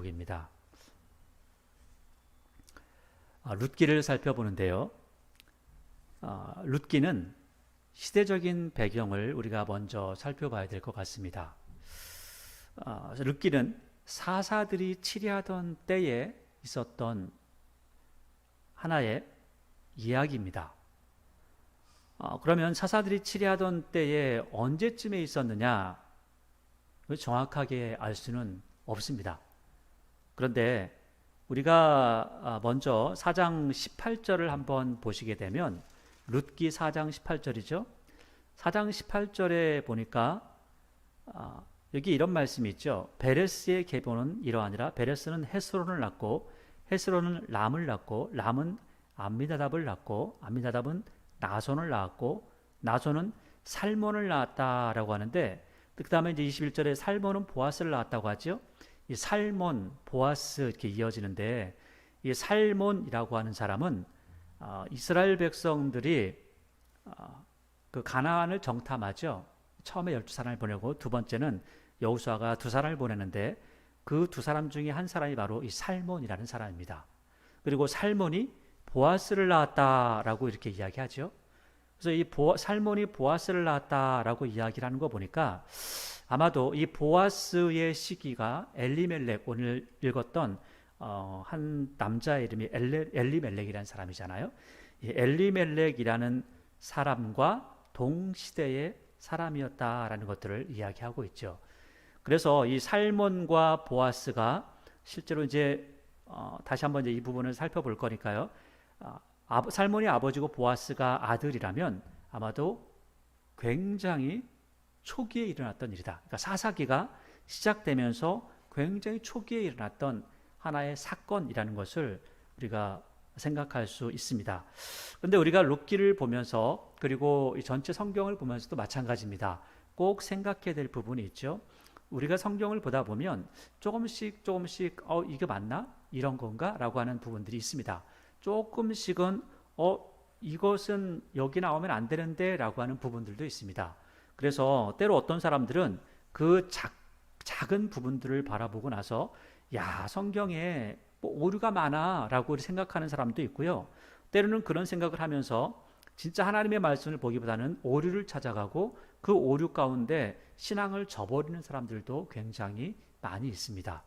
제목입니다. 룻기를 살펴보는데요. 룻기는 시대적인 배경을 우리가 먼저 살펴봐야 될 것 같습니다. 룻기는 사사들이 치리하던 때에 있었던 하나의 이야기입니다. 그러면 사사들이 치리하던 때에 언제쯤에 있었느냐? 정확하게 알 수는 없습니다. 그런데 우리가 먼저 4장 18절을 한번 보시게 되면 룻기 4장 18절이죠. 4장 18절에 보니까 여기 이런 말씀이 있죠. 베레스의 계보는 이러하니라. 베레스는 헤스론을 낳고 헤스론은 람을 낳고 람은 암미나답을 낳고 암미나답은 나손을 낳았고 나손은 살몬을 낳았다라고 하는데 그 다음에 이제 21절에 살몬은 보아스를 낳았다고 하죠. 이 살몬, 보아스 이렇게 이어지는데 이 살몬이라고 하는 사람은 이스라엘 백성들이 그 가나안을 정탐하죠. 처음에 12사람을 보내고 두 번째는 여호수아가 2사람을 보내는데 그 2사람 중에 한 사람이 바로 이 살몬이라는 사람입니다. 그리고 살몬이 보아스를 낳았다라고 이렇게 이야기하죠. 그래서 이 살몬이 보아스를 낳았다라고 이야기를 하는 거 보니까 아마도 이 보아스의 시기가 엘리멜렉, 오늘 읽었던 한 남자의 이름이 엘리멜렉이라는 사람이잖아요. 이 엘리멜렉이라는 사람과 동시대의 사람이었다라는 것들을 이야기하고 있죠. 그래서 이 살몬과 보아스가 실제로 이제 다시 한번 이제 이 부분을 살펴볼 거니까요. 살몬이 아버지고 보아스가 아들이라면 아마도 굉장히 초기에 일어났던 일이다. 그러니까 사사기가 시작되면서 굉장히 초기에 일어났던 하나의 사건이라는 것을 우리가 생각할 수 있습니다. 그런데 우리가 룻기를 보면서 그리고 이 전체 성경을 보면서도 마찬가지입니다. 꼭 생각해야 될 부분이 있죠. 우리가 성경을 보다 보면 조금씩 이게 맞나? 이런 건가? 라고 하는 부분들이 있습니다. 조금씩은 이것은 여기 나오면 안 되는데 라고 하는 부분들도 있습니다. 그래서 때로 어떤 사람들은 그 작은 부분들을 바라보고 나서 야, 성경에 뭐 오류가 많아 라고 생각하는 사람도 있고요. 때로는 그런 생각을 하면서 진짜 하나님의 말씀을 보기보다는 오류를 찾아가고 그 오류 가운데 신앙을 저버리는 사람들도 굉장히 많이 있습니다.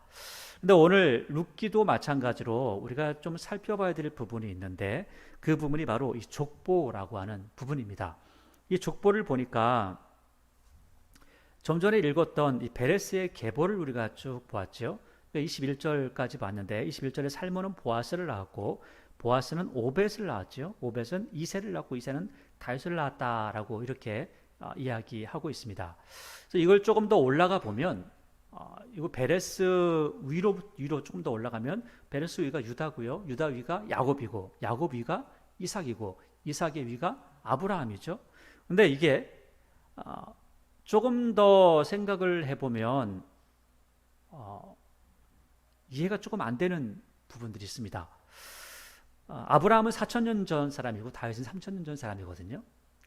근데 오늘 룻기도 마찬가지로 우리가 좀 살펴봐야 될 부분이 있는데 그 부분이 바로 이 족보라고 하는 부분입니다. 이 족보를 보니까 좀 전에 읽었던 이 베레스의 계보를 우리가 쭉 보았죠. 21절까지 봤는데 21절에 살몬은 보아스를 낳았고 보아스는 오벳을 낳았죠. 오벳은 이새를 낳고 이새는 다윗을 낳았다라고 이렇게 이야기하고 있습니다. 그래서 이걸 조금 더 올라가 보면 이거 베레스 위로 조금 더 올라가면 베레스 위가 유다고요. 유다 위가 야곱이고 야곱 위가 이삭이고 이삭의 위가 아브라함이죠. 근데 이게 조금 더 생각을 해보면 이해가 조금 안 되는 부분들이 있습니다. 아브라함은 4,000년 전 사람이고 다윗은 3,000년 전 사람이거든요.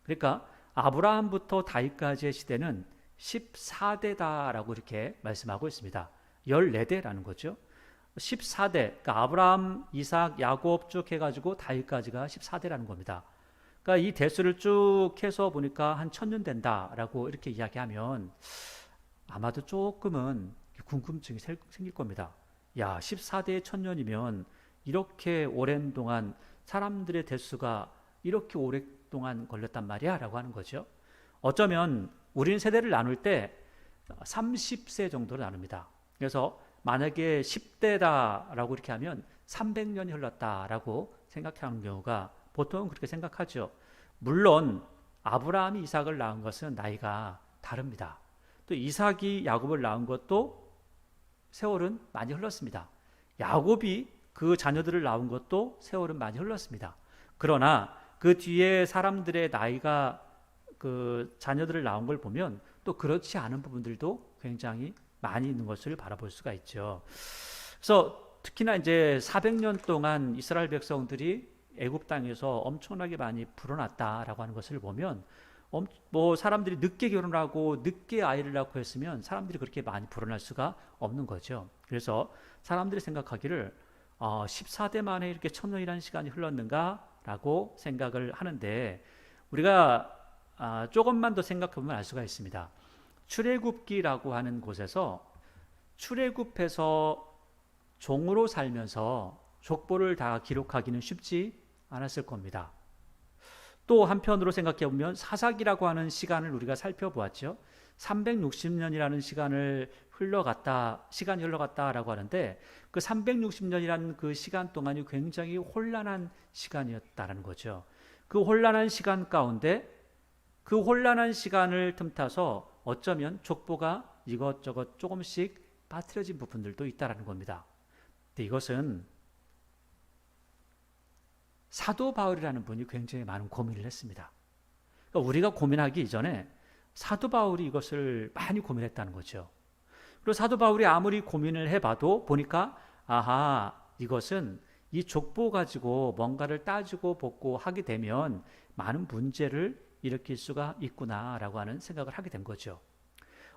그러니까 아브라함부터 다윗까지의 시대는 14대다라고 이렇게 말씀하고 있습니다. 14대라는 거죠. 14대, 그러니까 아브라함, 이삭, 야곱 쭉 해가지고 다윗까지가 14대라는 겁니다. 그러니까 이 대수를 쭉 해서 보니까 한 1,000년 된다라고 이렇게 이야기하면 아마도 조금은 궁금증이 생길 겁니다. 야, 14대에 1,000년이면 이렇게 오랜 동안 사람들의 대수가 이렇게 오랫동안 걸렸단 말이야 라고 하는 거죠. 어쩌면 우리는 세대를 나눌 때 30세 정도로 나눕니다. 그래서 만약에 10대다라고 이렇게 하면 300년이 흘렀다라고 생각하는 경우가 보통은 그렇게 생각하죠. 물론 아브라함이 이삭을 낳은 것은 나이가 다릅니다. 또 이삭이 야곱을 낳은 것도 세월은 많이 흘렀습니다. 야곱이 그 자녀들을 낳은 것도 세월은 많이 흘렀습니다. 그러나 그 뒤에 사람들의 나이가 그 자녀들을 낳은 걸 보면 또 그렇지 않은 부분들도 굉장히 많이 있는 것을 바라볼 수가 있죠. 그래서 특히나 이제 400년 동안 이스라엘 백성들이 애굽 땅에서 엄청나게 많이 불어났다라고 하는 것을 보면 뭐 사람들이 늦게 결혼하고 늦게 아이를 낳고 했으면 사람들이 그렇게 많이 불어날 수가 없는 거죠. 그래서 사람들이 생각하기를 14대 만에 이렇게 천년이라는 시간이 흘렀는가라고 생각을 하는데, 우리가 조금만 더 생각해 보면 알 수가 있습니다. 출애굽기라고 하는 곳에서 출애굽해서 종으로 살면서 족보를 다 기록하기는 쉽지 않았을 겁니다. 또 한편으로 생각해 보면 사사기라고 하는 시간을 우리가 살펴보았죠. 360년이라는 시간이 흘러갔다라고 하는데, 그 360년이라는 그 시간 동안이 굉장히 혼란한 시간이었다는 거죠. 그 혼란한 시간 가운데 그 혼란한 시간을 틈타서 어쩌면 족보가 이것저것 조금씩 빠뜨려진 부분들도 있다는 겁니다. 근데 이것은 사도 바울이라는 분이 굉장히 많은 고민을 했습니다. 그러니까 우리가 고민하기 이전에 사도 바울이 이것을 많이 고민했다는 거죠. 그리고 사도 바울이 아무리 고민을 해봐도 보니까 이것은 이 족보 가지고 뭔가를 따지고 볶고 하게 되면 많은 문제를 일으킬 수가 있구나라고 하는 생각을 하게 된 거죠.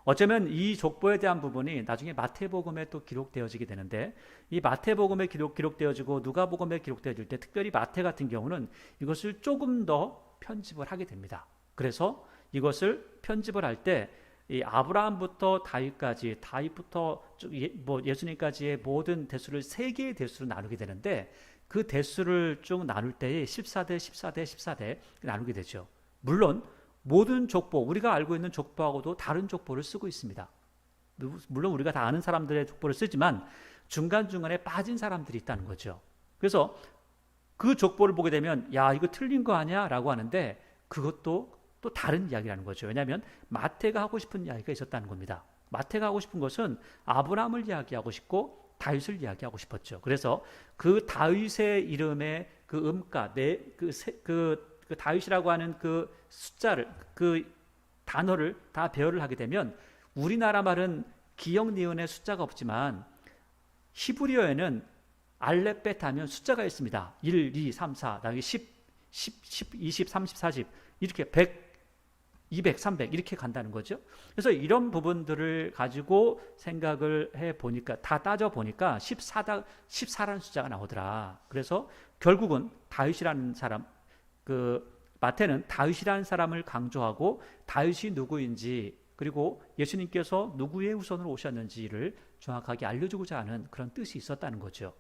어쩌면 이 족보에 대한 부분이 나중에 마태복음에 또 기록되어지게 되는데, 이 마태복음에 기록되어지고 누가복음에 기록되어질 때 특별히 마태 같은 경우는 이것을 조금 더 편집을 하게 됩니다. 그래서 이것을 편집을 할 때 이 아브라함부터 다윗까지, 다윗부터 예수님까지의 모든 대수를 세 개의 대수로 나누게 되는데, 그 대수를 쭉 나눌 때에 14대, 14대, 14대 나누게 되죠. 물론 모든 족보, 우리가 알고 있는 족보하고도 다른 족보를 쓰고 있습니다. 물론 우리가 다 아는 사람들의 족보를 쓰지만 중간중간에 빠진 사람들이 있다는 거죠. 그래서 그 족보를 보게 되면 이거 틀린 거 아니야? 라고 하는데, 그것도 또 다른 이야기라는 거죠. 왜냐하면 마태가 하고 싶은 이야기가 있었다는 겁니다. 마태가 하고 싶은 것은 아브라함을 이야기하고 싶고 다윗을 이야기하고 싶었죠. 그래서 그 다윗의 이름의 그 음가, 그 다윗이라고 하는 그 숫자를, 그 단어를 다 배열을 하게 되면, 우리나라 말은 기역 니은의 숫자가 없지만 히브리어에는 알렙벳 하면 숫자가 있습니다. 1, 2, 3, 4, 다음에 10, 20, 30, 40 이렇게 100, 200, 300 이렇게 간다는 거죠. 그래서 이런 부분들을 가지고 생각을 해보니까, 다 따져보니까 14라는 숫자가 나오더라. 그래서 결국은 다윗이라는 사람, 마태는 다윗이라는 사람을 강조하고 다윗이 누구인지, 그리고 예수님께서 누구의 후손으로 오셨는지를 정확하게 알려주고자 하는 그런 뜻이 있었다는 거죠.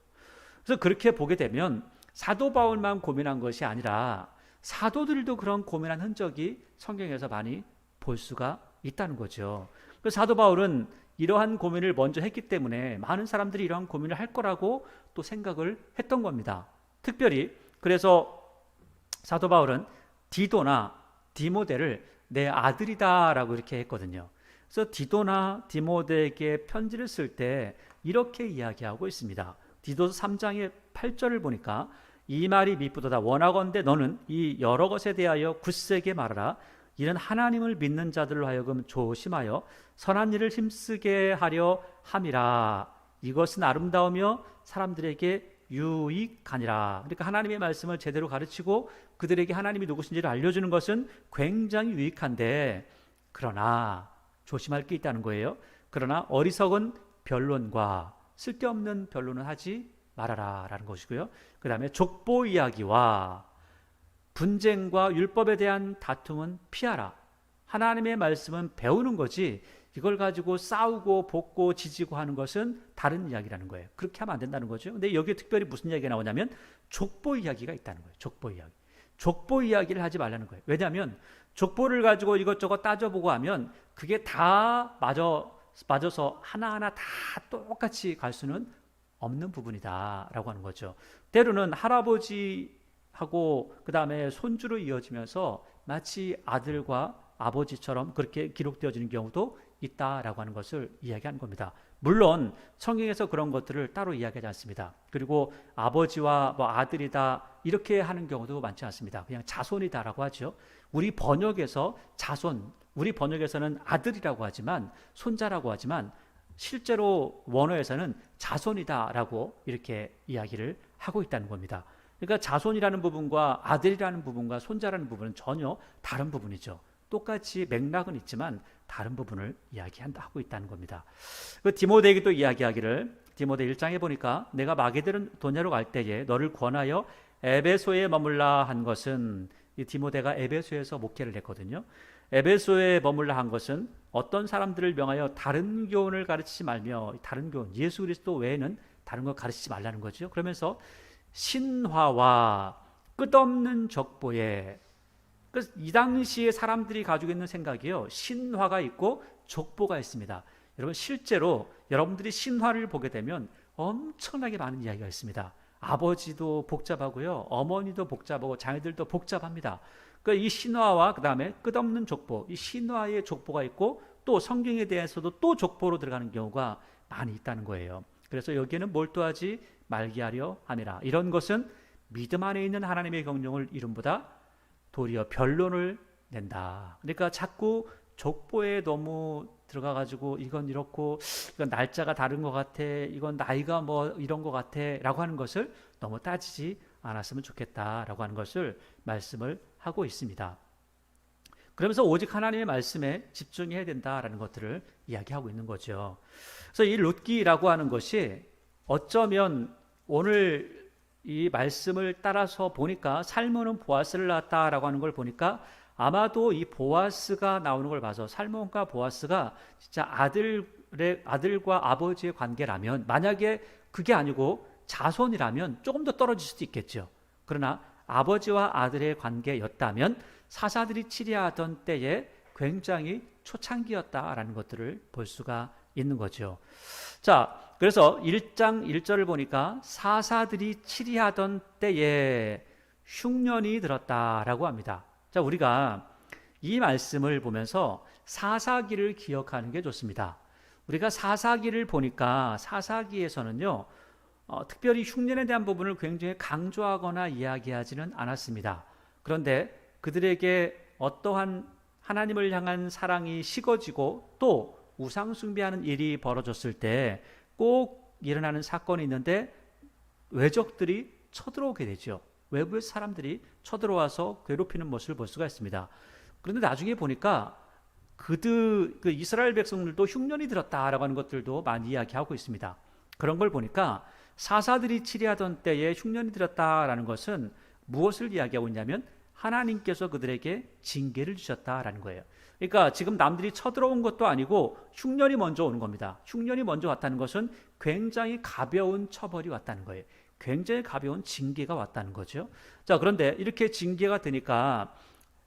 그래서 그렇게 보게 되면 사도 바울만 고민한 것이 아니라 사도들도 그런 고민한 흔적이 성경에서 많이 볼 수가 있다는 거죠. 그래서 사도 바울은 이러한 고민을 먼저 했기 때문에 많은 사람들이 이러한 고민을 할 거라고 또 생각을 했던 겁니다. 특별히 그래서 사도 바울은 디도나 디모데를 내 아들이다라고 이렇게 했거든요. 그래서 디도나 디모데에게 편지를 쓸 때 이렇게 이야기하고 있습니다. 디도서 3장의 8절을 보니까, 이 말이 미쁘도다. 원하건대 너는 이 여러 것에 대하여 굳세게 말하라. 이는 하나님을 믿는 자들로 하여금 조심하여 선한 일을 힘쓰게 하려 함이라. 이것은 아름다우며 사람들에게 유익하니라. 그러니까 하나님의 말씀을 제대로 가르치고 그들에게 하나님이 누구신지를 알려주는 것은 굉장히 유익한데, 그러나 조심할 게 있다는 거예요. 그러나 어리석은 변론과 쓸데없는 변론은 하지 말아라 라는 것이고요. 그 다음에 족보 이야기와 분쟁과 율법에 대한 다툼은 피하라. 하나님의 말씀은 배우는 거지, 이걸 가지고 싸우고 볶고 지지고 하는 것은 다른 이야기라는 거예요. 그렇게 하면 안 된다는 거죠. 근데 여기에 특별히 무슨 이야기가 나오냐면 족보 이야기가 있다는 거예요. 족보 이야기. 족보 이야기를 하지 말라는 거예요. 왜냐하면 족보를 가지고 이것저것 따져보고 하면 그게 다 맞아서 하나하나 다 똑같이 갈 수는 없는 부분이다라고 하는 거죠. 때로는 할아버지하고 그 다음에 손주로 이어지면서 마치 아들과 아버지처럼 그렇게 기록되어지는 경우도 있다라고 하는 것을 이야기하는 겁니다. 물론 성경에서 그런 것들을 따로 이야기하지 않습니다. 그리고 아버지와 아들이다 이렇게 하는 경우도 많지 않습니다. 그냥 자손이다라고 하죠. 우리 번역에서는 아들이라고 하지만, 손자라고 하지만 실제로 원어에서는 자손이다라고 이렇게 이야기를 하고 있다는 겁니다. 그러니까 자손이라는 부분과 아들이라는 부분과 손자라는 부분은 전혀 다른 부분이죠. 똑같이 맥락은 있지만 다른 부분을 이야기하고 있다는 겁니다. 그 디모데에게 또 이야기하기를 디모데 1장에 보니까 내가 마게도냐로 갈 때에 너를 권하여 에베소에 머물라 한 것은, 이 디모데가 에베소에서 목회를 했거든요. 에베소에 머물라 한 것은 어떤 사람들을 명하여 다른 교훈을 가르치지 말며, 다른 교훈, 예수 그리스도 외에는 다른 걸 가르치지 말라는 거죠. 그러면서 신화와 끝없는 족보에, 이 당시에 사람들이 가지고 있는 생각이요, 신화가 있고 족보가 있습니다. 여러분, 실제로 여러분들이 신화를 보게 되면 엄청나게 많은 이야기가 있습니다. 아버지도 복잡하고요, 어머니도 복잡하고 자녀들도 복잡합니다. 그러니까 이 신화와 그 다음에 끝없는 족보, 이 신화의 족보가 있고 또 성경에 대해서도 또 족보로 들어가는 경우가 많이 있다는 거예요. 그래서 여기에는 몰두하지 말게 하려 함이라. 이런 것은 믿음 안에 있는 하나님의 경륜을 이름보다 도리어 변론을 낸다. 그러니까 자꾸 족보에 너무 들어가가지고 이건 이렇고, 이건 날짜가 다른 것 같아, 이건 나이가 뭐 이런 것 같아 라고 하는 것을 너무 따지지 않았으면 좋겠다라고 하는 것을 말씀을 하고 있습니다. 그러면서 오직 하나님의 말씀에 집중해야 된다라는 것들을 이야기하고 있는 거죠. 그래서 이 룻기라고 하는 것이 어쩌면 오늘 이 말씀을 따라서 보니까 살몬은 보아스를 낳았다라고 하는 걸 보니까 아마도 이 보아스가 나오는 걸 봐서 살몬과 보아스가 진짜 아들과 아버지의 관계라면, 만약에 그게 아니고 자손이라면 조금 더 떨어질 수도 있겠죠. 그러나 아버지와 아들의 관계였다면 사사들이 치리하던 때에 굉장히 초창기였다라는 것들을 볼 수가 있는 거죠. 자, 그래서 1장 1절을 보니까 사사들이 치리하던 때에 흉년이 들었다라고 합니다. 자, 우리가 이 말씀을 보면서 사사기를 기억하는 게 좋습니다. 우리가 사사기를 보니까 사사기에서는요, 특별히 흉년에 대한 부분을 굉장히 강조하거나 이야기하지는 않았습니다. 그런데 그들에게 어떠한 하나님을 향한 사랑이 식어지고 또 우상 숭배하는 일이 벌어졌을 때 꼭 일어나는 사건이 있는데 외적들이 쳐들어오게 되죠. 외부의 사람들이 쳐들어와서 괴롭히는 모습을 볼 수가 있습니다. 그런데 나중에 보니까 그 이스라엘 백성들도 흉년이 들었다라고 하는 것들도 많이 이야기하고 있습니다. 그런 걸 보니까 사사들이 치리하던 때에 흉년이 들었다라는 것은 무엇을 이야기하고 있냐면 하나님께서 그들에게 징계를 주셨다라는 거예요. 그러니까 지금 남들이 쳐들어온 것도 아니고 흉년이 먼저 오는 겁니다. 흉년이 먼저 왔다는 것은 굉장히 가벼운 처벌이 왔다는 거예요. 굉장히 가벼운 징계가 왔다는 거죠. 자, 그런데 이렇게 징계가 되니까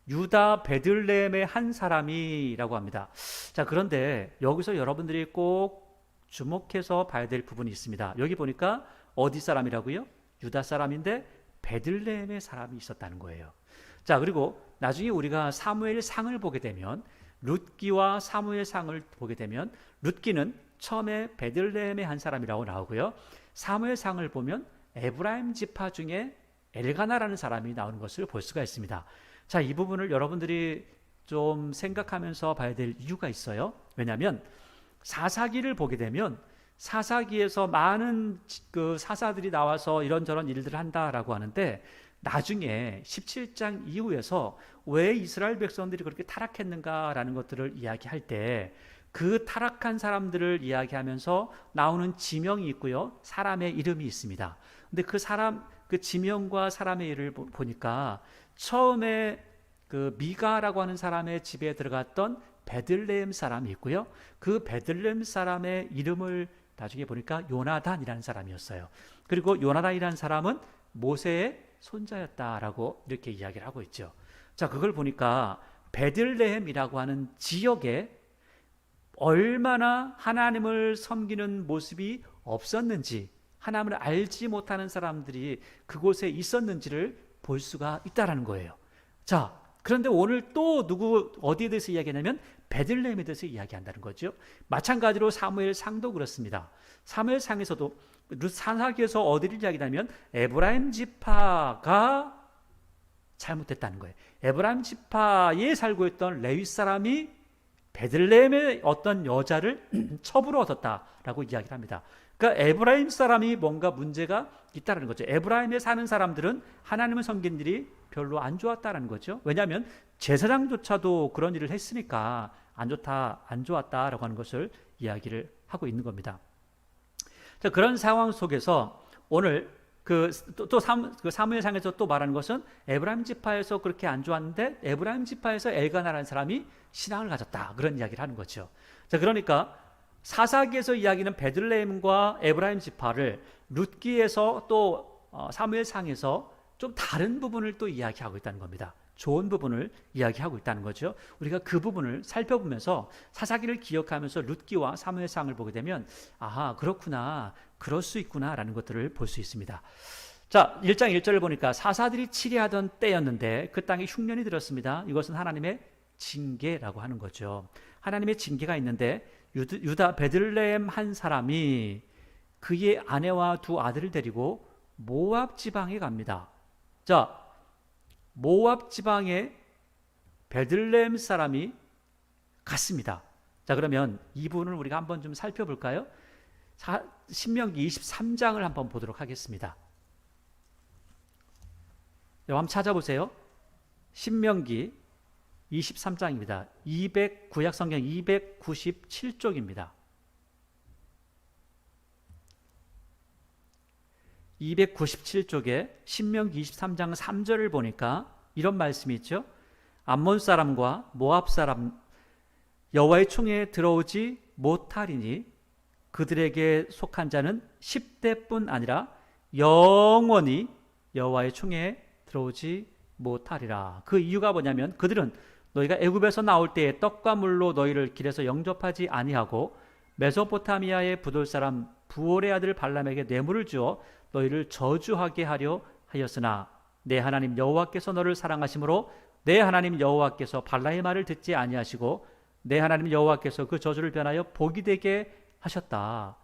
유다 베들레헴의 한 사람이라고 합니다. 자, 그런데 여기서 여러분들이 꼭 주목해서 봐야 될 부분이 있습니다. 여기 보니까 어디 사람이라고요? 유다 사람인데 베들레헴의 사람이 있었다는 거예요. 자, 그리고 나중에 우리가 사무엘상을 보게 되면, 룻기와 사무엘상을 보게 되면 룻기는 처음에 베들레헴의 한 사람이라고 나오고요, 사무엘상을 보면 에브라임 지파 중에 엘가나라는 사람이 나오는 것을 볼 수가 있습니다. 자, 이 부분을 여러분들이 좀 생각하면서 봐야 될 이유가 있어요. 왜냐하면 사사기를 보게 되면 사사기에서 많은 그 사사들이 나와서 이런저런 일들을 한다라고 하는데, 나중에 17장 이후에서 왜 이스라엘 백성들이 그렇게 타락했는가라는 것들을 이야기할 때 그 타락한 사람들을 이야기하면서 나오는 지명이 있고요, 사람의 이름이 있습니다. 근데 그 지명과 사람의 이름을 보니까 처음에 그 미가라고 하는 사람의 집에 들어갔던 베들레헴 사람이 있고요, 그 베들레헴 사람의 이름을 나중에 보니까 요나단이라는 사람이었어요. 그리고 요나단이라는 사람은 모세의 손자였다라고 이렇게 이야기를 하고 있죠. 자, 그걸 보니까 베들레헴이라고 하는 지역에 얼마나 하나님을 섬기는 모습이 없었는지, 하나님을 알지 못하는 사람들이 그곳에 있었는지를 볼 수가 있다라는 거예요. 자, 그런데 오늘 또 어디에 대해서 이야기하냐면 베들레헴에 대해서 이야기한다는 거죠. 마찬가지로 사무엘상도 그렇습니다. 사무엘상에서도 사사기에서 어디를 이야기하냐면 에브라임 지파가 잘못됐다는 거예요. 에브라임 지파에 살고 있던 레위 사람이 베들레헴의 어떤 여자를 첩으로 얻었다라고 이야기를 합니다. 그러니까 에브라임 사람이 뭔가 문제가 있다는 거죠. 에브라임에 사는 사람들은 하나님을 섬긴 일이 별로 안 좋았다는 거죠. 왜냐하면 제사장조차도 그런 일을 했으니까 안 좋다, 안 좋았다라고 하는 것을 이야기를 하고 있는 겁니다. 자, 그런 상황 속에서 오늘 사무엘상에서 또 말하는 것은 에브라임 지파에서 그렇게 안 좋았는데 에브라임 지파에서 엘가나라는 사람이 신앙을 가졌다, 그런 이야기를 하는 거죠. 자, 그러니까 사사기에서 이야기는 베들레헴과 에브라임 지파를 룻기에서 또 사무엘상에서 좀 다른 부분을 또 이야기하고 있다는 겁니다. 좋은 부분을 이야기하고 있다는 거죠. 우리가 그 부분을 살펴보면서 사사기를 기억하면서 룻기와 사무엘상을 보게 되면 아하, 그렇구나, 그럴 수 있구나라는 것들을 볼 수 있습니다. 자, 1장 1절을 보니까 사사들이 치리하던 때였는데 그 땅에 흉년이 들었습니다. 이것은 하나님의 징계라고 하는 거죠. 하나님의 징계가 있는데 유다 베들레헴 한 사람이 그의 아내와 두 아들을 데리고 모압 지방에 갑니다. 자, 모압 지방에 베들레헴 사람이 갔습니다. 자, 그러면 이 부분을 우리가 한번 좀 살펴볼까요? 신명기 23장을 한번 보도록 하겠습니다. 한번 찾아보세요. 신명기 23장입니다. 구약 성경 297쪽입니다. 297쪽에 신명기 23장 3절을 보니까 이런 말씀이 있죠. 암몬 사람과 모압 사람 여호와의 총에 들어오지 못하리니 그들에게 속한 자는 10대뿐 아니라 영원히 여호와의 총에 들어오지 못하리라. 그 이유가 뭐냐면 그들은 너희가 애굽에서 나올 때에 떡과 물로 너희를 길에서 영접하지 아니하고 메소포타미아의 부돌 사람 부올의 아들 발람에게 뇌물을 주어 너희를 저주하게 하려 하였으나 내 하나님 여호와께서 너를 사랑하심으로 내 하나님 여호와께서 발람의 말을 듣지 아니하시고 내 하나님 여호와께서 그 저주를 변하여 복이 되게 하셨다.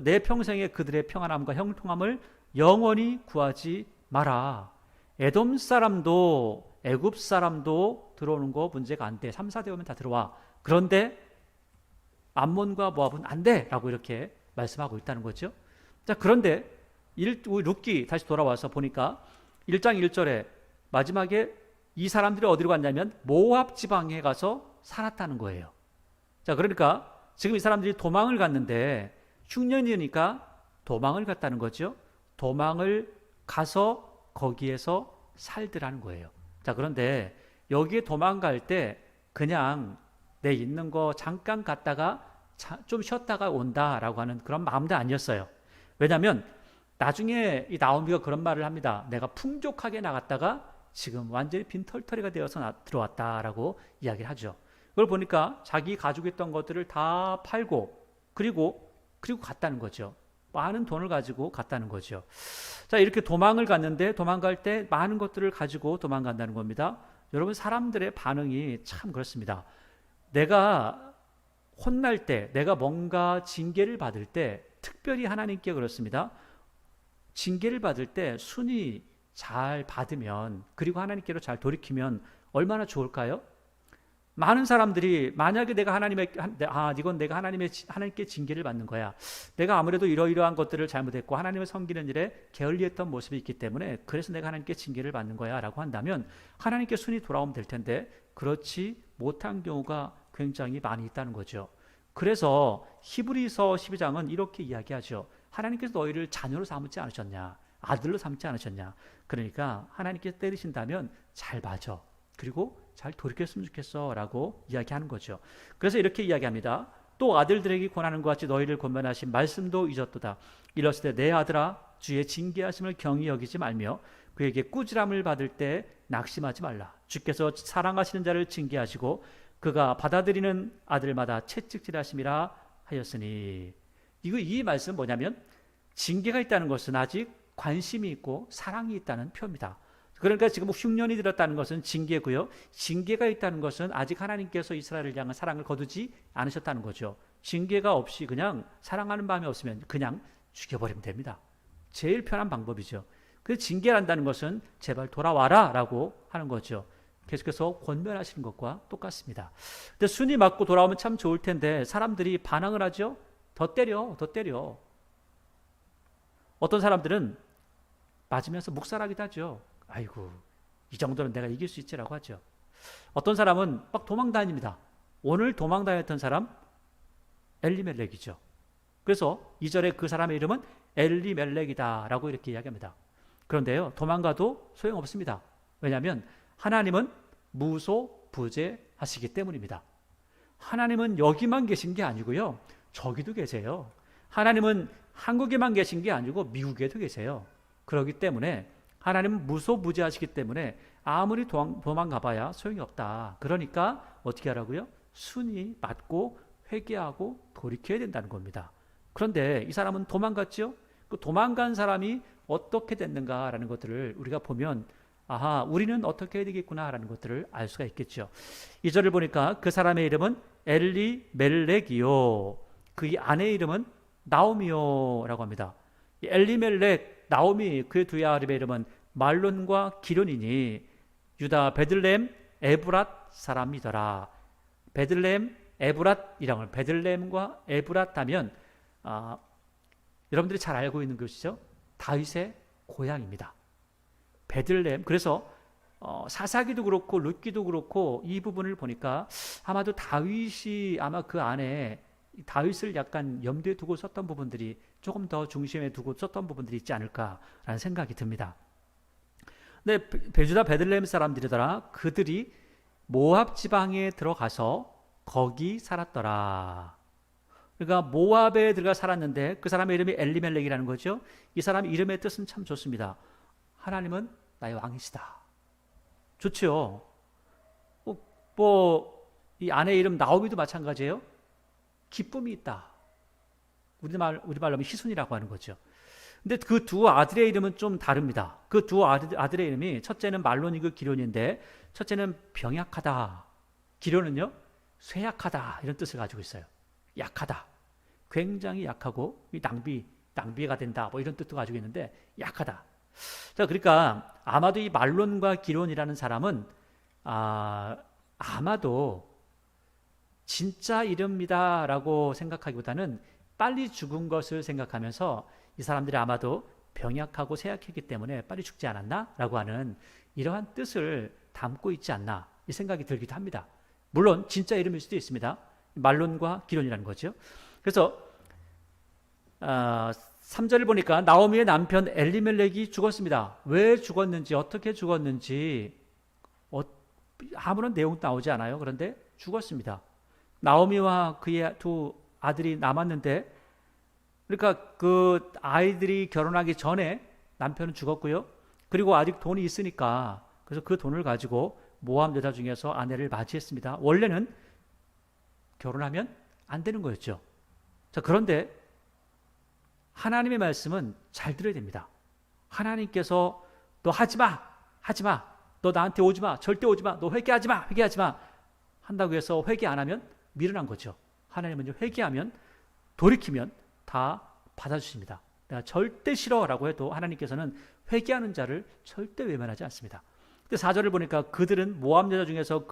내 평생에 그들의 평안함과 형통함을 영원히 구하지 마라. 에돔 사람도 애굽 사람도 들어오는 거 문제가 안 돼. 3, 4대 오면 다 들어와. 그런데 암몬과 모압은 안 돼 라고 이렇게 말씀하고 있다는 거죠. 자, 그런데 룻기 다시 돌아와서 보니까 1장 1절에 마지막에 이 사람들이 어디로 갔냐면 모압 지방에 가서 살았다는 거예요. 자, 그러니까 지금 이 사람들이 도망을 갔는데 흉년이니까 도망을 갔다는 거죠. 도망을 가서 거기에서 살더라는 거예요. 자, 그런데 여기에 도망갈 때 그냥 내 있는 거 잠깐 갔다가 좀 쉬었다가 온다라고 하는 그런 마음도 아니었어요. 왜냐하면 나중에 이 나오미가 그런 말을 합니다. 내가 풍족하게 나갔다가 지금 완전히 빈털터리가 되어서 들어왔다라고 이야기를 하죠. 그걸 보니까 자기 가지고 있던 것들을 다 팔고 그리고 갔다는 거죠. 많은 돈을 가지고 갔다는 거죠. 자, 이렇게 도망을 갔는데 도망갈 때 많은 것들을 가지고 도망간다는 겁니다. 여러분, 사람들의 반응이 참 그렇습니다. 내가 혼날 때, 내가 뭔가 징계를 받을 때, 특별히 하나님께 그렇습니다. 징계를 받을 때 순위 잘 받으면, 그리고 하나님께로 잘 돌이키면 얼마나 좋을까요? 많은 사람들이 만약에 내가 이건 내가 하나님께 징계를 받는 거야. 내가 아무래도 이러이러한 것들을 잘못했고 하나님을 섬기는 일에 게을리했던 모습이 있기 때문에 그래서 내가 하나님께 징계를 받는 거야 라고 한다면 하나님께 순위 돌아오면 될 텐데 그렇지 못한 경우가 굉장히 많이 있다는 거죠. 그래서 히브리서 12장은 이렇게 이야기하죠. 하나님께서 너희를 자녀로 삼지 않으셨냐, 아들로 삼지 않으셨냐. 그러니까 하나님께서 때리신다면 잘 봐줘. 그리고 잘 돌이켰으면 좋겠어 라고 이야기하는 거죠. 그래서 이렇게 이야기합니다. 또 아들들에게 권하는 것 같이 너희를 권면하신 말씀도 잊었도다. 이랬을 때 내 아들아 주의 징계하심을 경히 여기지 말며 그에게 꾸지람을 받을 때 낙심하지 말라. 주께서 사랑하시는 자를 징계하시고 그가 받아들이는 아들마다 채찍질하심이라 하였으니. 이 말씀은 뭐냐면 징계가 있다는 것은 아직 관심이 있고 사랑이 있다는 표입니다. 그러니까 지금 흉년이 들었다는 것은 징계고요. 징계가 있다는 것은 아직 하나님께서 이스라엘을 향한 사랑을 거두지 않으셨다는 거죠. 징계가 없이 그냥 사랑하는 마음이 없으면 그냥 죽여버리면 됩니다. 제일 편한 방법이죠. 그 징계한다는 것은 제발 돌아와라 라고 하는 거죠. 계속해서 권면하시는 것과 똑같습니다. 근데 순위 맞고 돌아오면 참 좋을 텐데 사람들이 반항을 하죠. 더 때려. 어떤 사람들은 맞으면서 묵살하기도 하죠. 아이고, 이 정도는 내가 이길 수 있지라고 하죠. 어떤 사람은 막 도망 다닙니다. 오늘 도망 다녔던 사람 엘리멜렉이죠. 그래서 2절에 그 사람의 이름은 엘리멜렉이다라고 이렇게 이야기합니다. 그런데요, 도망가도 소용없습니다. 왜냐하면 하나님은 무소부재하시기 때문입니다. 하나님은 여기만 계신 게 아니고요, 저기도 계세요. 하나님은 한국에만 계신 게 아니고 미국에도 계세요. 그렇기 때문에 하나님은 무소부재하시기 때문에 아무리 도망가봐야 소용이 없다. 그러니까 어떻게 하라고요? 순히 맞고 회개하고 돌이켜야 된다는 겁니다. 그런데 이 사람은 도망갔죠? 그 도망간 사람이 어떻게 됐는가라는 것들을 우리가 보면 아하, 우리는 어떻게 해야 되겠구나라는 것들을 알 수가 있겠죠. 2절을 보니까 그 사람의 이름은 엘리멜렉이요, 그 아내의 이름은 나오미요라고 합니다. 엘리멜렉, 나오미, 그의 두 아들의 이름은 말론과 기론이니 유다 베들레헴 에브랏 사람이더라. 베들레헴 에브랏이라고, 베들레헴과 에브랏 하면 여러분들이 잘 알고 있는 것이죠. 다윗의 고향입니다. 베들레헴. 그래서 사사기도 그렇고 룻기도 그렇고 이 부분을 보니까 아마도 다윗이 아마 그 안에 다윗을 약간 염두에 두고 썼던 부분들이 조금 더 중심에 두고 썼던 부분들이 있지 않을까라는 생각이 듭니다. 근데 베주다 베들레헴 사람들이더라. 그들이 모압 지방에 들어가서 거기 살았더라. 그러니까 모압에 들어가 살았는데 그 사람의 이름이 엘리멜렉이라는 거죠. 이 사람 이름의 뜻은 참 좋습니다. 하나님은 나의 왕이시다. 좋죠. 이 아내의 이름 나오미도 마찬가지예요. 기쁨이 있다. 우리말로 하면 희순이라고 하는 거죠. 근데 그 두 아들의 이름은 좀 다릅니다. 그 두 아들의 이름이 첫째는 말론이고 기론인데 첫째는 병약하다. 기론은요, 쇠약하다 이런 뜻을 가지고 있어요. 약하다. 굉장히 약하고 낭비가 된다. 뭐 이런 뜻도 가지고 있는데 약하다. 자, 그러니까 아마도 이 말론과 기론이라는 사람은 아마도 진짜 이름이다라고 생각하기보다는 빨리 죽은 것을 생각하면서 이 사람들이 아마도 병약하고 쇠약했기 때문에 빨리 죽지 않았나라고 하는 이러한 뜻을 담고 있지 않나 이 생각이 들기도 합니다. 물론 진짜 이름일 수도 있습니다. 말론과 기론이라는 거죠. 그래서 3절을 보니까 나오미의 남편 엘리멜렉이 죽었습니다. 왜 죽었는지, 어떻게 죽었는지 아무런 내용도 나오지 않아요. 그런데 죽었습니다. 나오미와 그의 두 아들이 남았는데, 그러니까 그 아이들이 결혼하기 전에 남편은 죽었고요. 그리고 아직 돈이 있으니까 그래서 그 돈을 가지고 모압 여자 중에서 아내를 맞이했습니다. 원래는 결혼하면 안 되는 거였죠. 자, 그런데 하나님의 말씀은 잘 들어야 됩니다. 하나님께서 너 하지 마, 너 나한테 오지 마, 절대 오지 마, 너 회개하지 마 한다고 해서 회개 안 하면 미련한 거죠. 하나님은 회개하면, 돌이키면 다 받아주십니다. 내가 절대 싫어라고 해도 하나님께서는 회개하는 자를 절대 외면하지 않습니다. 근데 4절을 보니까 그들은 모압 여자 중에서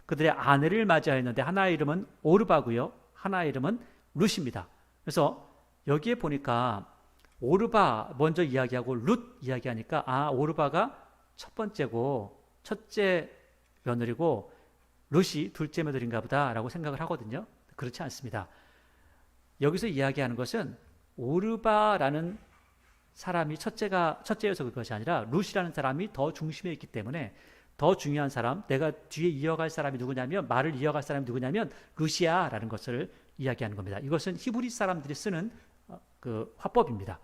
그들의 아내를 맞이하였는데 하나의 이름은 오르바고요, 하나의 이름은 룻입니다. 그래서 여기에 보니까 오르바 먼저 이야기하고 룻 이야기하니까 오르바가 첫 번째고 첫째 며느리고 룻이 둘째 며느리인가 보다라고 생각을 하거든요. 그렇지 않습니다. 여기서 이야기하는 것은 오르바라는 사람이 첫째여서 그것이 아니라 룻이라는 사람이 더 중심에 있기 때문에 더 중요한 사람, 내가 뒤에 이어갈 사람이 누구냐면, 말을 이어갈 사람이 누구냐면 룻이야라는 것을 이야기하는 겁니다. 이것은 히브리 사람들이 쓰는 그 화법입니다.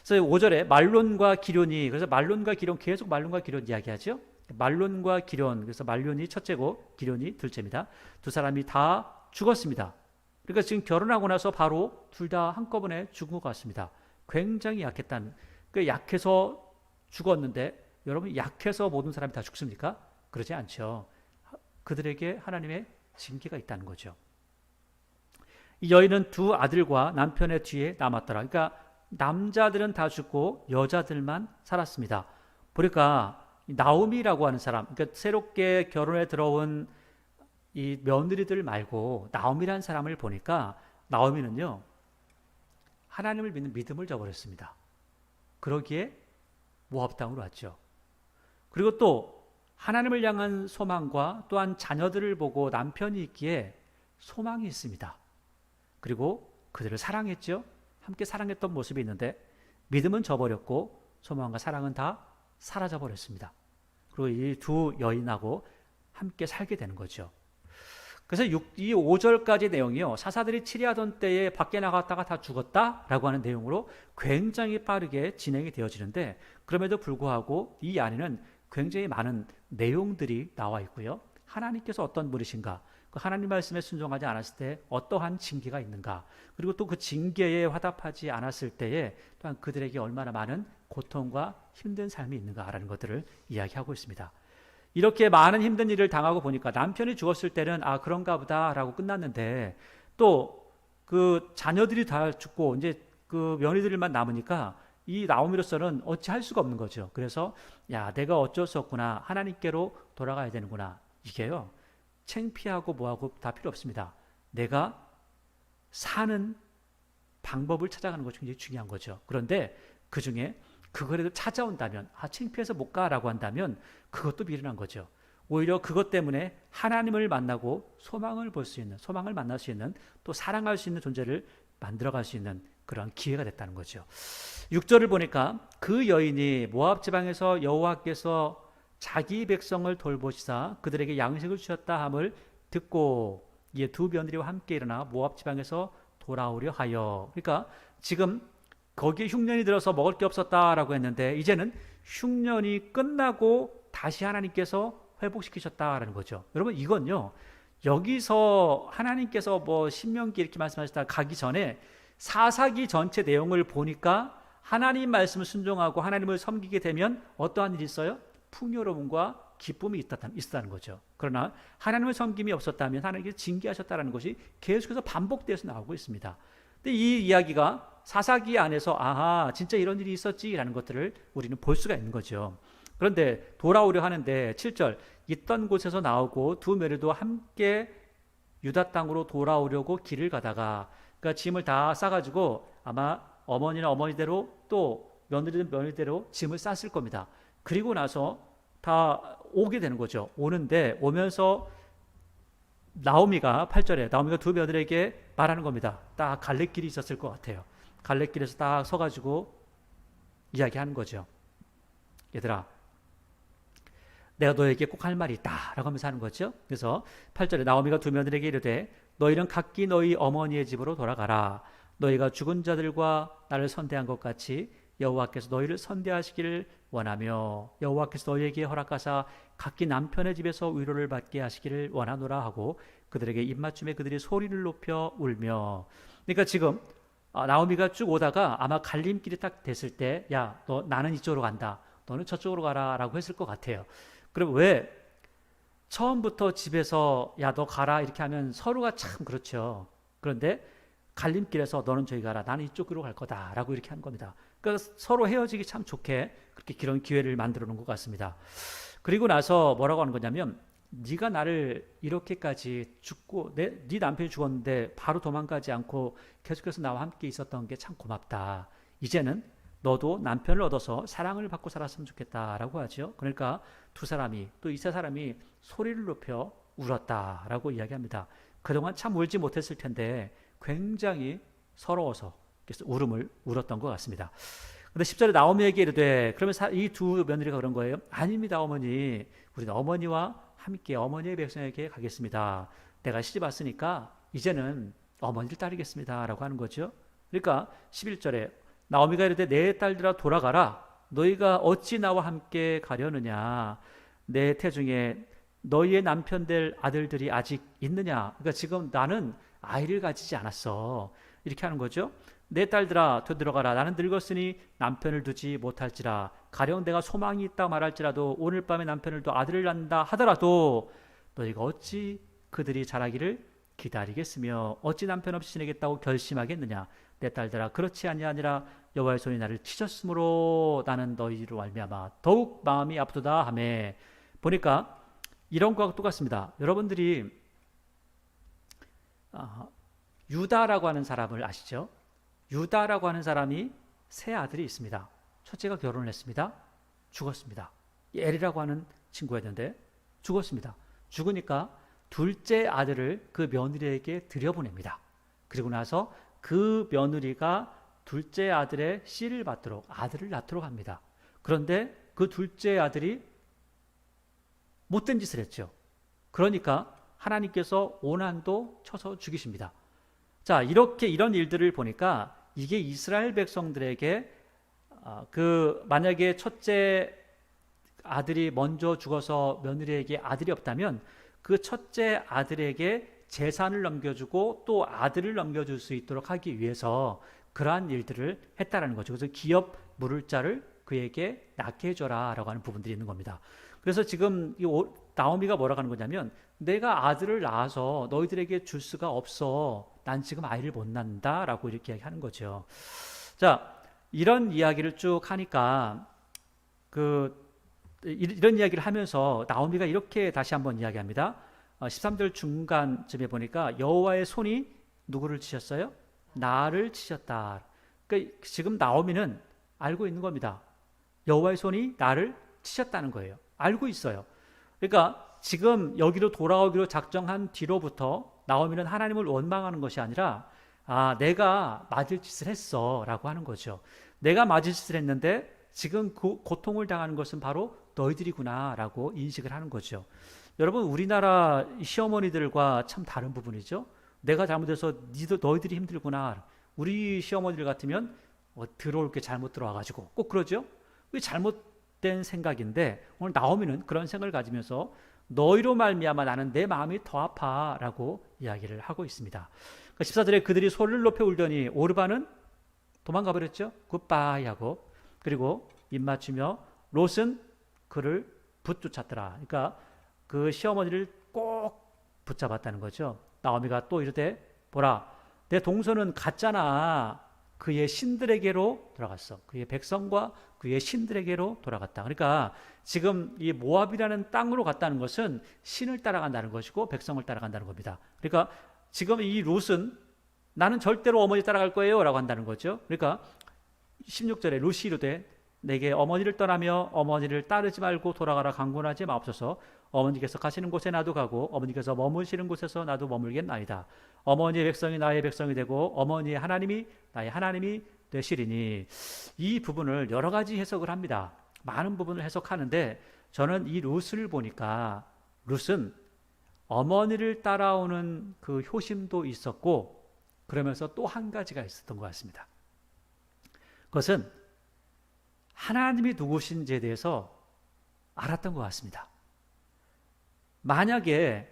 그래서 5절에 말론과 기론이, 그래서 말론과 기론, 계속 말론과 기론 이야기하죠. 말론과 기론, 그래서 말론이 첫째고 기론이 둘째입니다. 두 사람이 다 죽었습니다. 그러니까 지금 결혼하고 나서 바로 둘 다 한꺼번에 죽은 것 같습니다. 굉장히 약했다는, 그 약해서 죽었는데, 여러분 약해서 모든 사람이 다 죽습니까? 그러지 않죠. 그들에게 하나님의 징계가 있다는 거죠. 이 여인은 두 아들과 남편의 뒤에 남았더라. 그러니까 남자들은 다 죽고 여자들만 살았습니다. 보니까 나오미라고 하는 사람, 그러니까 새롭게 결혼에 들어온 이 며느리들 말고 나오미라는 사람을 보니까 나오미는요, 하나님을 믿는 믿음을 저버렸습니다. 그러기에 모압 땅으로 왔죠. 그리고 또 하나님을 향한 소망과 또한 자녀들을 보고 남편이 있기에 소망이 있습니다. 그리고 그들을 사랑했죠. 함께 사랑했던 모습이 있는데 믿음은 저버렸고 소망과 사랑은 다 사라져 버렸습니다. 그리고 이 두 여인하고 함께 살게 되는 거죠. 그래서 이 5절까지 내용이요, 사사들이 치리하던 때에 밖에 나갔다가 다 죽었다라고 하는 내용으로 굉장히 빠르게 진행이 되어지는데, 그럼에도 불구하고 이 안에는 굉장히 많은 내용들이 나와 있고요. 하나님께서 어떤 분이신가, 그 하나님 말씀에 순종하지 않았을 때 어떠한 징계가 있는가, 그리고 또 그 징계에 화답하지 않았을 때에 또한 그들에게 얼마나 많은 고통과 힘든 삶이 있는가라는 것들을 이야기하고 있습니다. 이렇게 많은 힘든 일을 당하고 보니까 남편이 죽었을 때는 그런가 보다라고 끝났는데, 또 그 자녀들이 다 죽고 이제 그 며느리들만 남으니까 이 나오미로서는 어찌 할 수가 없는 거죠. 그래서 내가 어쩔 수 없구나, 하나님께로 돌아가야 되는구나. 이게요, 창피하고 뭐하고 다 필요 없습니다. 내가 사는 방법을 찾아가는 것이 굉장히 중요한 거죠. 그런데 그 중에 그거라도 찾아온다면, 창피해서 못 가라고 한다면 그것도 미련한 거죠. 오히려 그것 때문에 하나님을 만나고 소망을 볼 수 있는, 소망을 만날 수 있는, 또 사랑할 수 있는 존재를 만들어갈 수 있는 그런 기회가 됐다는 거죠. 6절을 보니까 그 여인이 모압 지방에서 여호와께서 자기 백성을 돌보시사 그들에게 양식을 주셨다 함을 듣고 이에 두 며느리와 함께 일어나 모압 지방에서 돌아오려 하여. 그러니까 지금 거기에 흉년이 들어서 먹을 게 없었다라고 했는데, 이제는 흉년이 끝나고 다시 하나님께서 회복시키셨다라는 거죠. 여러분, 이건요, 여기서 하나님께서 뭐 신명기 이렇게 말씀하셨다 가기 전에 사사기 전체 내용을 보니까 하나님 말씀을 순종하고 하나님을 섬기게 되면 어떠한 일이 있어요? 풍요로움과 기쁨이 있었다는 거죠. 그러나 하나님을 섬김이 없었다면 하나님께서 징계하셨다는 것이 계속해서 반복되어서 나오고 있습니다. 근데 이 이야기가 사사기 안에서 진짜 이런 일이 있었지라는 것들을 우리는 볼 수가 있는 거죠. 그런데 돌아오려 하는데 7절, 있던 곳에서 나오고 두 며느리도 함께 유다 땅으로 돌아오려고 길을 가다가, 그러니까 짐을 다 싸가지고 아마 어머니는 어머니대로 또 며느리는 며느리대로 짐을 쌌을 겁니다. 그리고 나서 다 오게 되는 거죠. 오는데 오면서 나오미가 8절에 나오미가 두 며느리에게 말하는 겁니다. 딱 갈래길이 있었을 것 같아요. 갈래길에서 딱 서가지고 이야기하는 거죠. 얘들아, 내가 너에게 꼭 할 말이 있다 라고 하면서 하는 거죠. 그래서 8절에 나오미가 두 며느리에게 이르되 너희는 각기 너희 어머니의 집으로 돌아가라. 너희가 죽은 자들과 나를 선대한 것 같이 여호와께서 너희를 선대하시기를 원하며 여호와께서 너희에게 허락하사 각기 남편의 집에서 위로를 받게 하시기를 원하노라 하고 그들에게 입맞춤에 그들이 소리를 높여 울며. 그러니까 지금 나오미가 쭉 오다가 아마 갈림길이 딱 됐을 때, 나는 이쪽으로 간다, 너는 저쪽으로 가라 라고 했을 것 같아요. 그럼 왜 처음부터 집에서 너 가라 이렇게 하면 서로가 참 그렇죠. 그런데 갈림길에서 너는 저기 가라, 나는 이쪽으로 갈 거다 라고 이렇게 한 겁니다. 그러니까 서로 헤어지기 참 좋게 그렇게 그런 기회를 만들어 놓은 것 같습니다. 그리고 나서 뭐라고 하는 거냐면, 네가 나를 이렇게까지 죽고 네 남편이 죽었는데 바로 도망가지 않고 계속해서 나와 함께 있었던 게 참 고맙다. 이제는 너도 남편을 얻어서 사랑을 받고 살았으면 좋겠다라고 하죠. 그러니까 두 사람이, 또 이 세 사람이 소리를 높여 울었다라고 이야기합니다. 그동안 참 울지 못했을 텐데 굉장히 서러워서 그래서 울음을 울었던 것 같습니다. 근데 10절에 나오미에게 이르되, 그러면 이 두 며느리가 그런 거예요. 아닙니다, 어머니. 우리는 어머니와 함께 어머니의 백성에게 가겠습니다. 내가 시집 왔으니까 이제는 어머니를 따르겠습니다 라고 하는 거죠. 그러니까 11절에 나오미가 이르되 내 딸들아 돌아가라. 너희가 어찌 나와 함께 가려느냐. 내 태중에 너희의 남편 될 아들들이 아직 있느냐. 그러니까 지금 나는 아이를 가지지 않았어. 이렇게 하는 거죠. 내 딸들아 되들어가라. 나는 늙었으니 남편을 두지 못할지라. 가령 내가 소망이 있다 말할지라도 오늘 밤에 남편을 둬 아들을 낳는다 하더라도 너희가 어찌 그들이 자라기를 기다리겠으며 어찌 남편 없이 지내겠다고 결심하겠느냐. 내 딸들아 그렇지 아니하니라. 여호와의 손이 나를 치셨으므로 나는 너희로 말미암아 더욱 마음이 아프도다 하매. 보니까 이런 거하고 똑같습니다. 여러분들이 유다라고 하는 사람을 아시죠? 유다라고 하는 사람이 세 아들이 있습니다. 첫째가 결혼을 했습니다. 죽었습니다. 엘이라고 하는 친구였는데 죽었습니다. 죽으니까 둘째 아들을 그 며느리에게 들여보냅니다. 그리고 나서 그 며느리가 둘째 아들의 씨를 받도록 아들을 낳도록 합니다. 그런데 그 둘째 아들이 못된 짓을 했죠. 그러니까 하나님께서 오난도 쳐서 죽이십니다. 자, 이런 일들을 보니까 이게 이스라엘 백성들에게 만약에 첫째 아들이 먼저 죽어서 며느리에게 아들이 없다면 그 첫째 아들에게 재산을 넘겨주고 또 아들을 넘겨줄 수 있도록 하기 위해서 그러한 일들을 했다라는 거죠. 그래서 기업 물을 자를 그에게 낳게 해줘라 라고 하는 부분들이 있는 겁니다. 그래서 지금 나오미가 뭐라고 하는 거냐면 내가 아들을 낳아서 너희들에게 줄 수가 없어. 난 지금 아이를 못 낳는다 라고 이렇게 하는 거죠. 자, 이런 이야기를 쭉 하니까 이런 이야기를 하면서 나오미가 이렇게 다시 한번 이야기합니다. 13절 중간쯤에 보니까 여호와의 손이 누구를 치셨어요? 나를 치셨다. 그러니까 지금 나오미는 알고 있는 겁니다. 여호와의 손이 나를 치셨다는 거예요. 알고 있어요. 그러니까 지금 여기로 돌아오기로 작정한 뒤로부터 나오미는 하나님을 원망하는 것이 아니라 내가 맞을 짓을 했어 라고 하는 거죠. 내가 맞을 짓을 했는데 지금 그 고통을 당하는 것은 바로 너희들이구나 라고 인식을 하는 거죠. 여러분, 우리나라 시어머니들과 참 다른 부분이죠. 내가 잘못해서 너희들이 힘들구나. 우리 시어머니들 같으면 들어올 게 잘못 들어와가지고 꼭 그러죠. 그게 잘못된 생각인데 오늘 나오미는 그런 생각을 가지면서 너희로 말미암아 나는 내 마음이 더 아파라고 이야기를 하고 있습니다. 14절에 그들이 소리를 높여 울더니 오르바는 도망가 버렸죠. 굿바이 하고 그리고 입 맞추며 롯은 그를 붙쫓았더라. 그러니까 그 시어머니를 꼭 붙잡았다는 거죠. 나오미가 또 이르되 보라 내 동서는 갔잖아. 그의 신들에게로 돌아갔어. 그의 백성과 그의 신들에게로 돌아갔다. 그러니까 지금 이 모압이라는 땅으로 갔다는 것은 신을 따라간다는 것이고 백성을 따라간다는 겁니다. 그러니까 지금 이 롯은 나는 절대로 어머니 따라갈 거예요 라고 한다는 거죠. 그러니까 16절에 롯이 이르되 내게 어머니를 떠나며 어머니를 따르지 말고 돌아가라 강권하지 마옵소서. 어머니께서 가시는 곳에 나도 가고 어머니께서 머무시는 곳에서 나도 머물겠나이다. 어머니의 백성이 나의 백성이 되고 어머니의 하나님이 나의 하나님이 되시리니. 이 부분을 여러 가지 해석을 합니다. 많은 부분을 해석하는데 저는 이 롯을 보니까 롯은 어머니를 따라오는 그 효심도 있었고 그러면서 또 한 가지가 있었던 것 같습니다. 그것은 하나님이 누구신지에 대해서 알았던 것 같습니다. 만약에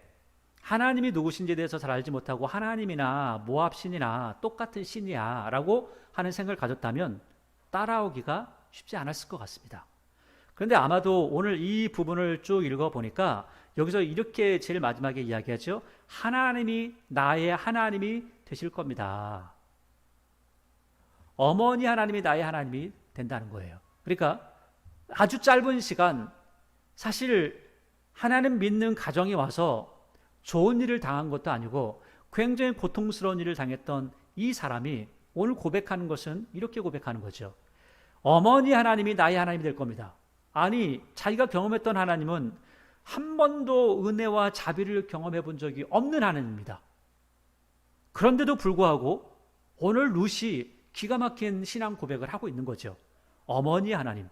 하나님이 누구신지에 대해서 잘 알지 못하고 하나님이나 모압 신이나 똑같은 신이야 라고 하는 생각을 가졌다면 따라오기가 쉽지 않았을 것 같습니다. 그런데 아마도 오늘 이 부분을 쭉 읽어보니까 여기서 이렇게 제일 마지막에 이야기하죠. 하나님이 나의 하나님이 되실 겁니다. 어머니 하나님이 나의 하나님이 된다는 거예요. 그러니까 아주 짧은 시간 사실 하나님 믿는 가정에 와서 좋은 일을 당한 것도 아니고 굉장히 고통스러운 일을 당했던 이 사람이 오늘 고백하는 것은 이렇게 고백하는 거죠. 어머니 하나님이 나의 하나님이 될 겁니다. 아니 자기가 경험했던 하나님은 한 번도 은혜와 자비를 경험해 본 적이 없는 하나님입니다. 그런데도 불구하고 오늘 룻이 기가 막힌 신앙 고백을 하고 있는 거죠. 어머니 하나님,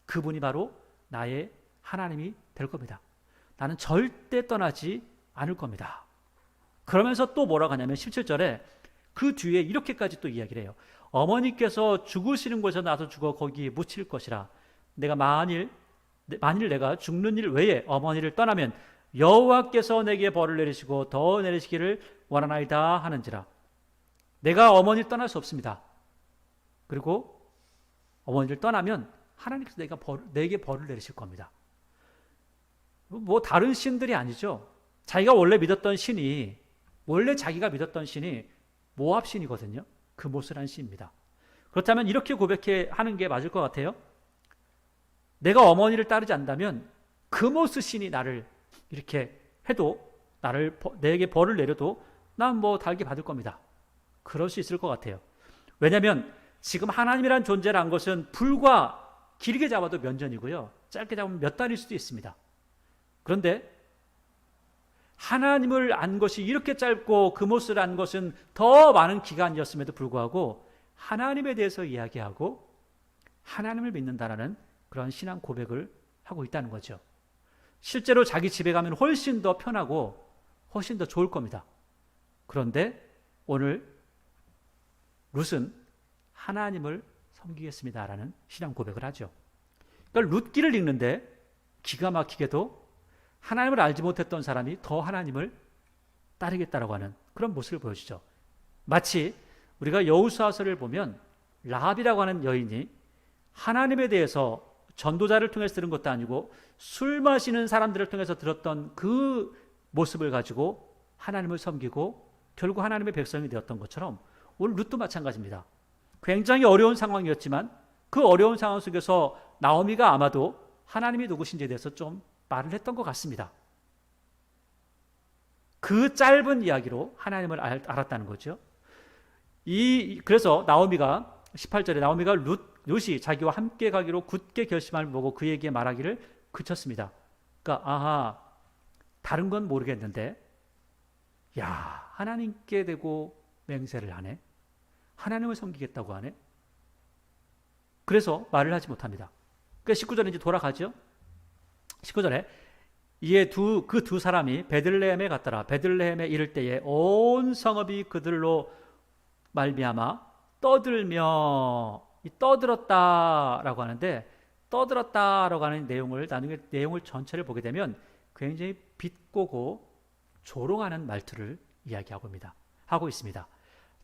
그분이 바로 나의 하나님이 될 겁니다. 나는 절대 떠나지 않을 겁니다. 그러면서 또 뭐라고 하냐면 17절에 그 뒤에 이렇게까지 또 이야기를 해요. 어머니께서 죽으시는 곳에서 나도 죽어 거기 묻힐 것이라. 내가 만일 내가 죽는 일 외에 어머니를 떠나면 여호와께서 내게 벌을 내리시고 더 내리시기를 원하나이다 하는지라. 내가 어머니를 떠날 수 없습니다. 그리고 어머니를 떠나면 하나님께서 내게 벌을 내리실 겁니다. 뭐 다른 신들이 아니죠. 자기가 원래 자기가 믿었던 신이 모압 신이거든요. 그모스라는 신입니다. 그렇다면 이렇게 고백하는 게 맞을 것 같아요. 내가 어머니를 따르지 않는다면 그모스 신이 나를 이렇게 해도 내게 벌을 내려도 난 뭐 달게 받을 겁니다. 그럴 수 있을 것 같아요. 왜냐하면 지금 하나님이란 존재란 것은 불과 길게 잡아도 몇 년이고요. 짧게 잡으면 몇 달일 수도 있습니다. 그런데 하나님을 안 것이 이렇게 짧고 그 모습을 안 것은 더 많은 기간이었음에도 불구하고 하나님에 대해서 이야기하고 하나님을 믿는다라는 그런 신앙 고백을 하고 있다는 거죠. 실제로 자기 집에 가면 훨씬 더 편하고 훨씬 더 좋을 겁니다. 그런데 오늘 룻은 하나님을 섬기겠습니다라는 신앙 고백을 하죠. 그러니까 룻기를 읽는데 기가 막히게도 하나님을 알지 못했던 사람이 더 하나님을 따르겠다라고 하는 그런 모습을 보여주죠. 마치 우리가 여호수아서를 보면 라합이라고 하는 여인이 하나님에 대해서 전도자를 통해서 들은 것도 아니고 술 마시는 사람들을 통해서 들었던 그 모습을 가지고 하나님을 섬기고 결국 하나님의 백성이 되었던 것처럼 오늘 룻도 마찬가지입니다. 굉장히 어려운 상황이었지만 그 어려운 상황 속에서 나오미가 아마도 하나님이 누구신지에 대해서 좀 말을 했던 것 같습니다. 그 짧은 이야기로 하나님을 알았다는 거죠. 그래서 나오미가 18절에 나오미가 룻이 자기와 함께 가기로 굳게 결심함을 보고 그에게 말하기를 그쳤습니다. 그러니까 아하, 다른 건 모르겠는데 야, 하나님께 대고 맹세를 하네. 하나님을 섬기겠다고 하네. 그래서 말을 하지 못합니다. 그러니까 19절에 이제 돌아가죠. 19절에 이에 그 두 사람이 베들레헴에 갔더라. 베들레헴에 이를 때에 온 성읍이 그들로 말미암아 떠들었다라고 하는데 떠들었다라고 하는 내용을 나중에 내용을 전체를 보게 되면 굉장히 비꼬고 조롱하는 말투를 하고 있습니다.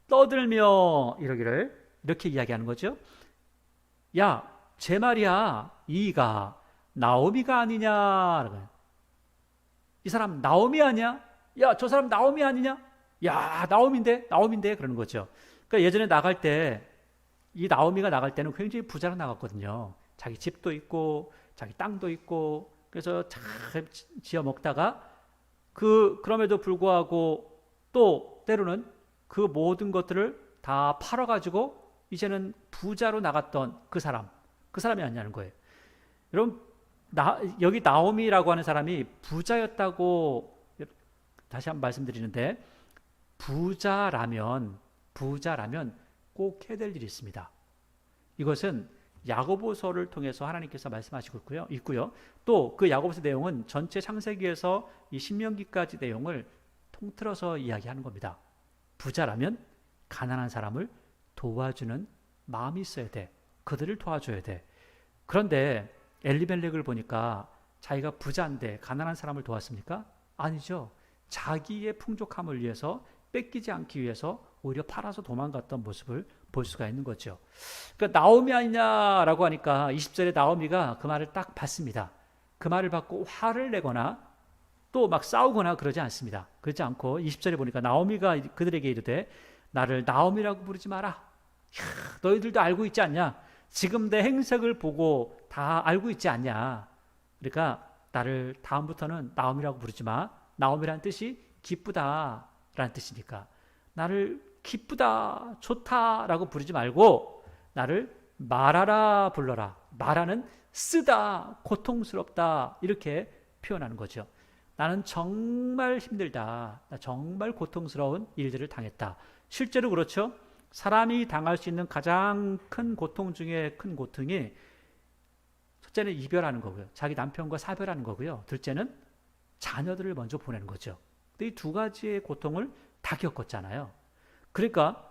떠들며 이러기를 이렇게 이야기하는 거죠. 야, 제 말이야. 이가 나오미가 아니냐? 이 사람 나오미 아니야? 야, 저 사람 나오미 아니냐? 야, 나오미인데 그러는 거죠. 그러니까 예전에 나갈 때 이 나오미가 나갈 때는 굉장히 부자로 나갔거든요. 자기 집도 있고 자기 땅도 있고 그래서 잘 지어 먹다가 그럼에도 불구하고 또 때로는 그 모든 것들을 다 팔아가지고 이제는 부자로 나갔던 그 사람이 아니냐는 거예요. 여러분, 여기 나오미라고 하는 사람이 부자였다고 다시 한번 말씀드리는데 부자라면 꼭 해야 될 일이 있습니다. 이것은 야고보서를 통해서 하나님께서 말씀하시고 있고요. 또 그 야고보서 내용은 전체 창세기에서 이 신명기까지 내용을 통틀어서 이야기하는 겁니다. 부자라면 가난한 사람을 도와주는 마음이 있어야 돼. 그들을 도와줘야 돼. 그런데 엘리멜렉을 보니까 자기가 부자인데 가난한 사람을 도왔습니까? 아니죠. 자기의 풍족함을 위해서 뺏기지 않기 위해서 오히려 팔아서 도망갔던 모습을 볼 수가 있는 거죠. 그러니까 나오미 아니냐라고 하니까 20절에 나오미가 그 말을 딱 받습니다. 그 말을 받고 화를 내거나 또 막 싸우거나 그러지 않습니다. 그렇지 않고 20절에 보니까 나오미가 그들에게 이르되 나를 나오미라고 부르지 마라. 너희들도 알고 있지 않냐? 지금 내 행색을 보고 다 알고 있지 않냐? 그러니까 나를 다음부터는 나오미라고 부르지 마. 나오미라는 뜻이 기쁘다라는 뜻이니까 나를 기쁘다, 좋다라고 부르지 말고 나를 마라라 불러라. 마라는 쓰다, 고통스럽다 이렇게 표현하는 거죠. 나는 정말 힘들다. 나 정말 고통스러운 일들을 당했다. 실제로 그렇죠. 사람이 당할 수 있는 가장 큰 고통 중에 큰 고통이 첫째는 이별하는 거고요. 자기 남편과 사별하는 거고요. 둘째는 자녀들을 먼저 보내는 거죠. 근데 이 두 가지의 고통을 다 겪었잖아요. 그러니까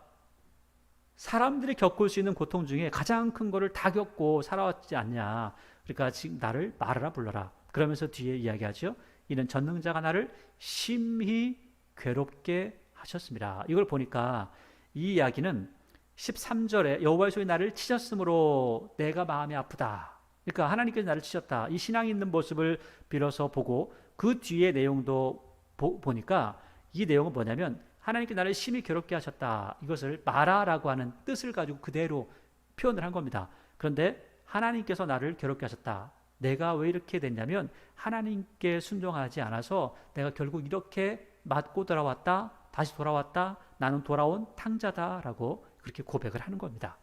사람들이 겪을 수 있는 고통 중에 가장 큰 거를 다 겪고 살아왔지 않냐. 그러니까 지금 나를 말하라 불러라. 그러면서 뒤에 이야기하죠. 이는 전능자가 나를 심히 괴롭게 하셨습니다. 이걸 보니까 이 이야기는 13절에 여호와의 손이 나를 치셨으므로 내가 마음이 아프다. 그러니까 하나님께서 나를 치셨다. 이 신앙 있는 모습을 빌어서 보고 그 뒤에 내용도 보니까 이 내용은 뭐냐면 하나님께 나를 심히 괴롭게 하셨다. 이것을 마라라고 하는 뜻을 가지고 그대로 표현을 한 겁니다. 그런데 하나님께서 나를 괴롭게 하셨다. 내가 왜 이렇게 됐냐면 하나님께 순종하지 않아서 내가 결국 이렇게 맞고 돌아왔다. 다시 돌아왔다. 나는 돌아온 탕자다라고 그렇게 고백을 하는 겁니다.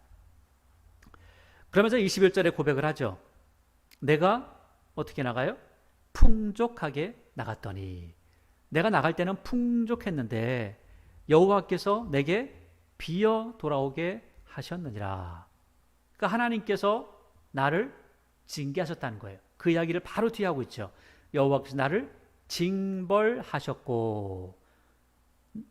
그러면서 21절에 고백을 하죠. 내가 어떻게 나가요? 풍족하게 나갔더니. 내가 나갈 때는 풍족했는데 여호와께서 내게 비어 돌아오게 하셨느니라. 그러니까 하나님께서 나를 징계하셨다는 거예요. 그 이야기를 바로 뒤에 하고 있죠. 여호와께서 나를 징벌하셨고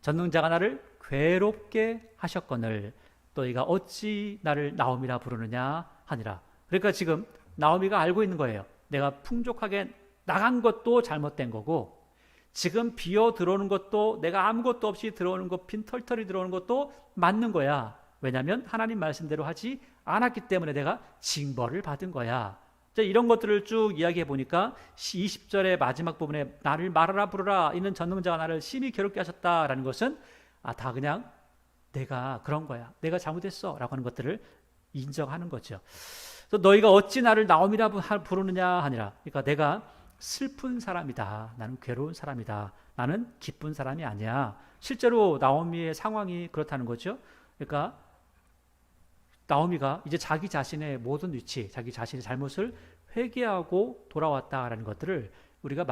전능자가 나를 괴롭게 하셨거늘 너희가 어찌 나를 나오미라 부르느냐 하니라. 그러니까 지금 나오미가 알고 있는 거예요. 내가 풍족하게 나간 것도 잘못된 거고 지금 비어 들어오는 것도 내가 아무것도 없이 들어오는 것 빈털털이 들어오는 것도 맞는 거야. 왜냐하면 하나님 말씀대로 하지 않았기 때문에 내가 징벌을 받은 거야. 이런 것들을 쭉 이야기해 보니까 20절의 마지막 부분에 나를 말하라 부르라 이는 전능자가 나를 심히 괴롭게 하셨다라는 것은 다 그냥 내가 그런 거야. 내가 잘못했어 라고 하는 것들을 인정하는 거죠. 그래서 너희가 어찌 나를 나오미라 부르느냐 하니라. 그러니까 내가 슬픈 사람이다. 나는 괴로운 사람이다. 나는 기쁜 사람이 아니야. 실제로 나오미의 상황이 그렇다는 거죠. 그러니까 나오미가 이제 자기 자신의 모든 위치, 자기 자신의 잘못을 회개하고 돌아왔다라는 것들을 우리가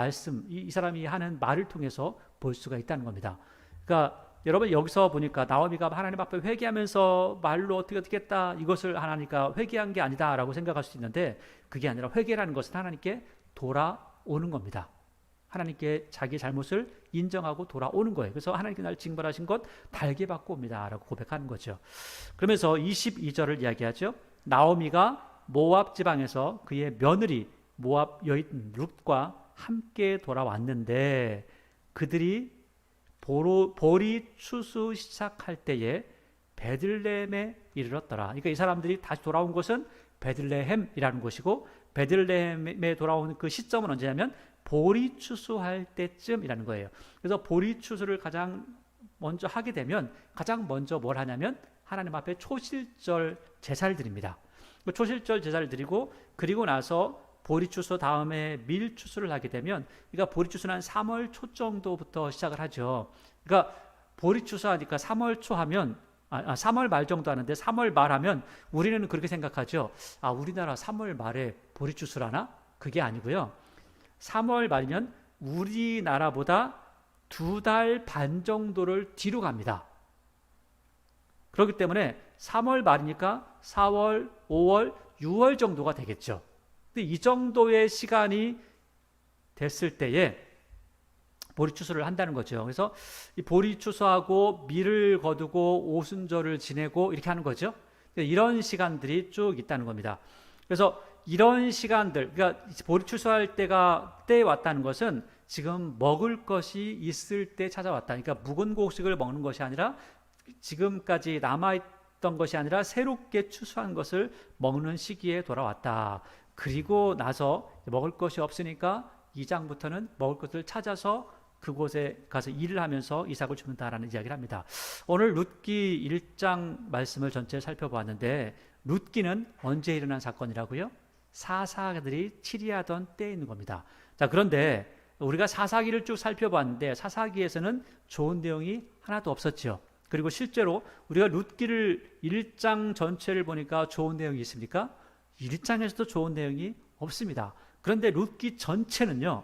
이 사람이 하는 말을 통해서 볼 수가 있다는 겁니다. 그러니까 여러분 여기서 보니까 나오미가 하나님 앞에 회개하면서 말로 어떻게 했다 이것을 하나님과 회개한 게 아니다라고 생각할 수 있는데 그게 아니라 회개라는 것은 하나님께 돌아오는 겁니다. 하나님께 자기 잘못을 인정하고 돌아오는 거예요. 그래서 하나님께 나를 징벌하신 것 달게 받고 옵니다 라고 고백하는 거죠. 그러면서 22절을 이야기하죠. 나오미가 모압 지방에서 그의 며느리 모압 여인 룻과 함께 돌아왔는데 그들이 보리 추수 시작할 때에 베들레헴에 이르렀더라. 그러니까 이 사람들이 다시 돌아온 곳은 베들레헴이라는 곳이고 베들레헴에 돌아오는 그 시점은 언제냐면 보리 추수할 때쯤이라는 거예요. 그래서 보리 추수를 가장 먼저 하게 되면 가장 먼저 뭘 하냐면 하나님 앞에 초실절 제사를 드립니다. 그 초실절 제사를 드리고 그리고 나서 보리 추수 다음에 밀 추수를 하게 되면 그러니까 보리 추수는 한 3월 초 정도부터 시작을 하죠. 그러니까 보리 추수하니까 3월 초 하면 3월 말 정도 하는데 3월 말 하면 우리는 그렇게 생각하죠. 우리나라 3월 말에 보리 추수라나? 그게 아니고요. 3월 말이면 우리나라보다 2달 반 정도를 뒤로 갑니다. 그렇기 때문에 3월 말이니까 4월, 5월, 6월 정도가 되겠죠. 근데 이 정도의 시간이 됐을 때에 보리 추수를 한다는 거죠. 그래서 이 보리 추수하고 밀을 거두고 오순절을 지내고 이렇게 하는 거죠. 이런 시간들이 쭉 있다는 겁니다. 그래서 이런 시간들, 그러니까 보리 추수할 때에 왔다는 것은 지금 먹을 것이 있을 때 찾아왔다. 그러니까 묵은 곡식을 먹는 것이 아니라 지금까지 남아있던 것이 아니라 새롭게 추수한 것을 먹는 시기에 돌아왔다. 그리고 나서 먹을 것이 없으니까 2장부터는 먹을 것을 찾아서 그곳에 가서 일을 하면서 이삭을 줍는다라는 이야기를 합니다. 오늘 룻기 1장 말씀을 전체 살펴보았는데 룻기는 언제 일어난 사건이라고요? 사사들이 치리하던 때에 있는 겁니다. 자, 그런데 우리가 사사기를 쭉 살펴봤는데 사사기에서는 좋은 내용이 하나도 없었죠. 그리고 실제로 우리가 룻기를 1장 전체를 보니까 좋은 내용이 있습니까? 1장에서도 좋은 내용이 없습니다. 그런데 룻기 전체는요,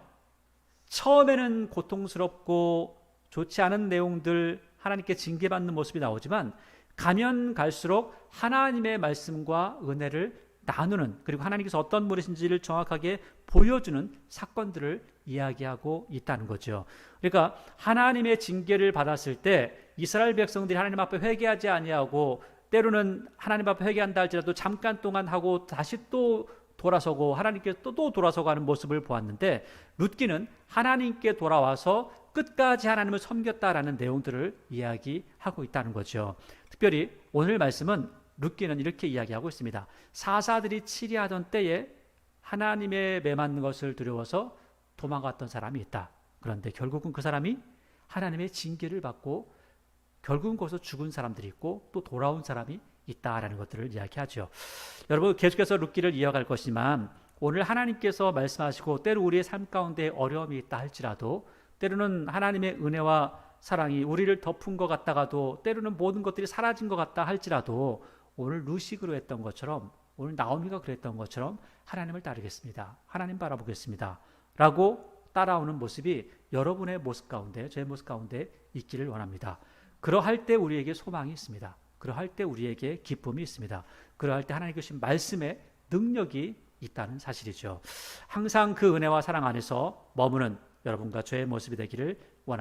처음에는 고통스럽고 좋지 않은 내용들, 하나님께 징계받는 모습이 나오지만 가면 갈수록 하나님의 말씀과 은혜를 나누는, 그리고 하나님께서 어떤 분이신지를 정확하게 보여주는 사건들을 이야기하고 있다는 거죠. 그러니까 하나님의 징계를 받았을 때 이스라엘 백성들이 하나님 앞에 회개하지 아니하고 때로는 하나님 앞에 회개한다 할지라도 잠깐 동안 하고 다시 또 돌아서고 하나님께 또 돌아서고 하는 모습을 보았는데 룻기는 하나님께 돌아와서 끝까지 하나님을 섬겼다라는 내용들을 이야기하고 있다는 거죠. 특별히 오늘 말씀은 룻기는 이렇게 이야기하고 있습니다. 사사들이 치리하던 때에 하나님의 매맞는 것을 두려워서 도망갔던 사람이 있다. 그런데 결국은 그 사람이 하나님의 징계를 받고 결국은 거기서 죽은 사람들이 있고 또 돌아온 사람이 있다라는 것들을 이야기하죠. 여러분 계속해서 룻기를 이어갈 것이지만 오늘 하나님께서 말씀하시고 때로 우리의 삶 가운데 어려움이 있다 할지라도 때로는 하나님의 은혜와 사랑이 우리를 덮은 것 같다가도 때로는 모든 것들이 사라진 것 같다 할지라도 오늘 룻이 그러했던 것처럼 오늘 나오미가 그랬던 것처럼 하나님을 따르겠습니다. 하나님 바라보겠습니다. 라고 따라오는 모습이 여러분의 모습 가운데, 제 모습 가운데 있기를 원합니다. 그러할 때 우리에게 소망이 있습니다. 그러할 때 우리에게 기쁨이 있습니다. 그러할 때 하나님께 주신 말씀에 능력이 있다는 사실이죠. 항상 그 은혜와 사랑 안에서 머무는 여러분과 저의 모습이 되기를 원합니다.